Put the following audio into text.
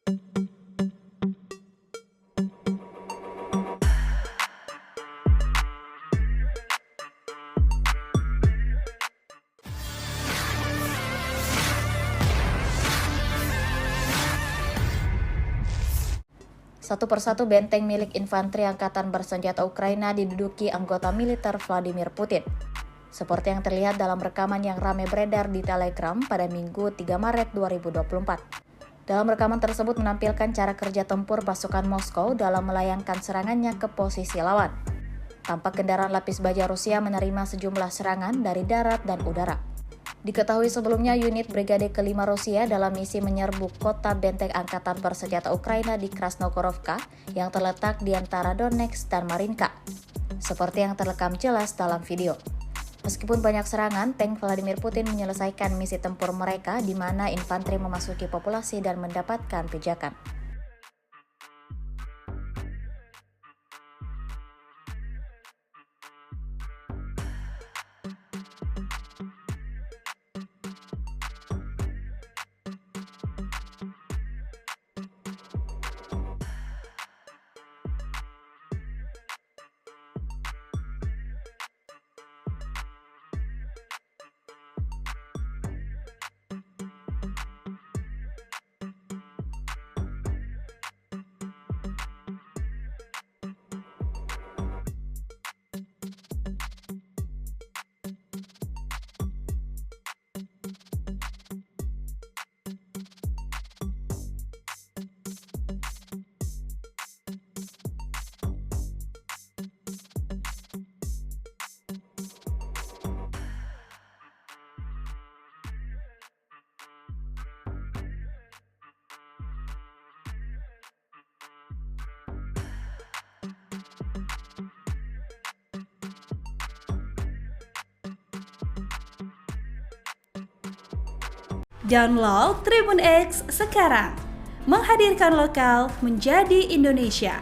Satu persatu benteng milik infanteri angkatan bersenjata Ukraina diduduki anggota militer Vladimir Putin. Seperti yang terlihat dalam rekaman yang ramai beredar di Telegram pada Minggu 3 Maret 2024. Dalam rekaman tersebut menampilkan cara kerja tempur pasukan Moskow dalam melayangkan serangannya ke posisi lawan. Tampak kendaraan lapis baja Rusia menerima sejumlah serangan dari darat dan udara. Diketahui sebelumnya unit Brigade ke-5 Rusia dalam misi menyerbu kota benteng angkatan bersenjata Ukraina di Krasnogorovka yang terletak di antara Donetsk dan Marinka, seperti yang terekam jelas dalam video. Meskipun banyak serangan, tank Vladimir Putin menyelesaikan misi tempur mereka di mana infanteri memasuki populasi dan mendapatkan pijakan. Download Tribun X sekarang, menghadirkan lokal menjadi Indonesia.